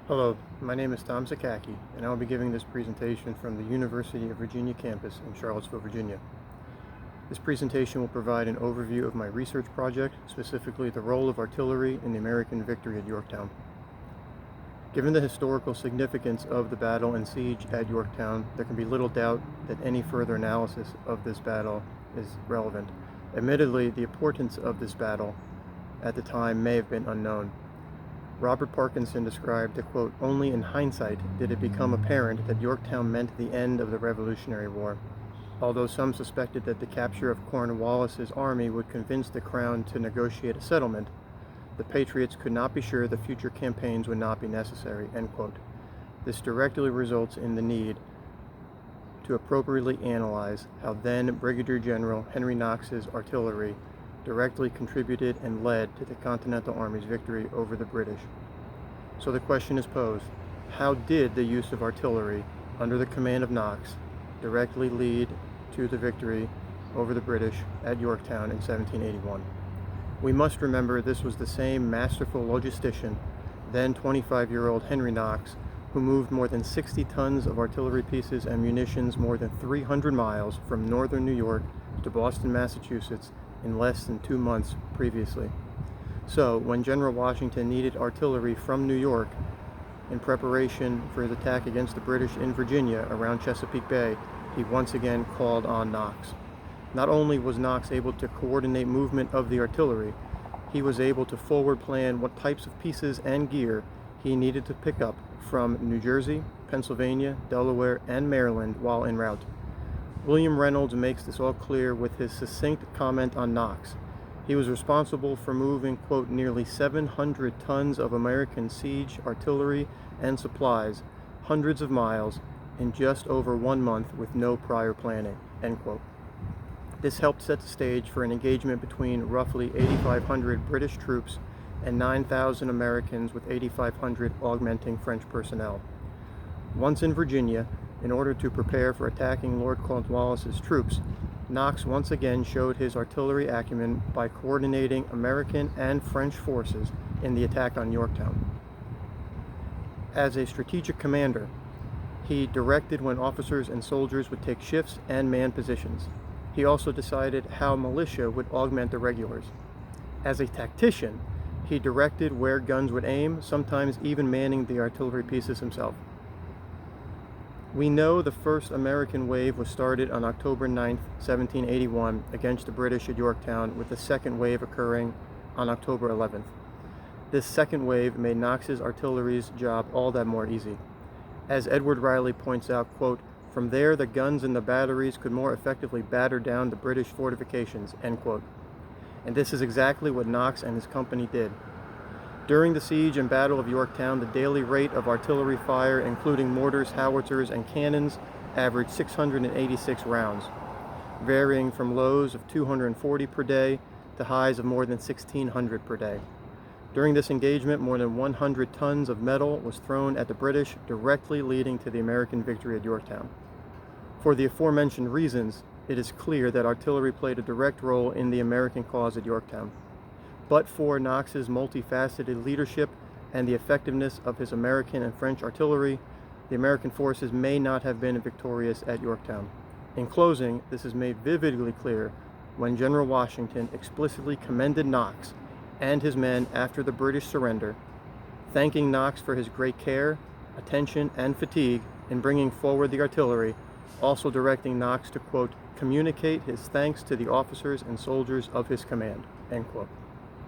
Hello, my name is Tom Sakaki, and I will be giving this presentation from the University of Virginia campus in Charlottesville, Virginia. This presentation will provide an overview of my research project, specifically the role of artillery in the American victory at Yorktown. Given the historical significance of the battle and siege at Yorktown, there can be little doubt that any further analysis of this battle is relevant. Admittedly, the importance of this battle at the time may have been unknown. Robert Parkinson described that, quote, "Only in hindsight did it become apparent that Yorktown meant the end of the Revolutionary War. Although some suspected that the capture of Cornwallis's army would convince the Crown to negotiate a settlement, the Patriots could not be sure the future campaigns would not be necessary," end quote. This directly results in the need to appropriately analyze how then Brigadier General Henry Knox's artillery directly contributed and led to the Continental Army's victory over the British. So the question is posed, how did the use of artillery under the command of Knox directly lead to the victory over the British at Yorktown in 1781? We must remember this was the same masterful logistician, then 25-year-old Henry Knox, who moved more than 60 tons of artillery pieces and munitions more than 300 miles from northern New York to Boston, Massachusetts in less than 2 months previously. So, when General Washington needed artillery from New York in preparation for his attack against the British in Virginia around Chesapeake Bay, he once again called on Knox. Not only was Knox able to coordinate movement of the artillery, he was able to forward plan what types of pieces and gear he needed to pick up from New Jersey, Pennsylvania, Delaware, and Maryland while en route. William Reynolds makes this all clear with his succinct comment on Knox. He was responsible for moving, quote, "nearly 700 tons of American siege artillery and supplies, hundreds of miles, in just over 1 month with no prior planning," end quote. This helped set the stage for an engagement between roughly 8,500 British troops and 9,000 Americans, with 8,500 augmenting French personnel. Once in Virginia, in order to prepare for attacking Lord Cornwallis's troops, Knox once again showed his artillery acumen by coordinating American and French forces in the attack on Yorktown. As a strategic commander, he directed when officers and soldiers would take shifts and man positions. He also decided how militia would augment the regulars. As a tactician, he directed where guns would aim, sometimes even manning the artillery pieces himself. We know the first American wave was started on October 9, 1781, against the British at Yorktown, with the second wave occurring on October 11th. This second wave made Knox's artillery's job all that more easy. As Edward Riley points out, quote, "From there the guns in the batteries could more effectively batter down the British fortifications," end quote. And this is exactly what Knox and his company did. During the siege and battle of Yorktown, the daily rate of artillery fire, including mortars, howitzers, and cannons, averaged 686 rounds, varying from lows of 240 per day to highs of more than 1,600 per day. During this engagement, more than 100 tons of metal was thrown at the British, directly leading to the American victory at Yorktown. For the aforementioned reasons, it is clear that artillery played a direct role in the American cause at Yorktown. But for Knox's multifaceted leadership and the effectiveness of his American and French artillery, the American forces may not have been victorious at Yorktown. In closing, this is made vividly clear when General Washington explicitly commended Knox and his men after the British surrender, thanking Knox for his great care, attention, and fatigue in bringing forward the artillery, also directing Knox to, quote, "communicate his thanks to the officers and soldiers of his command," end quote.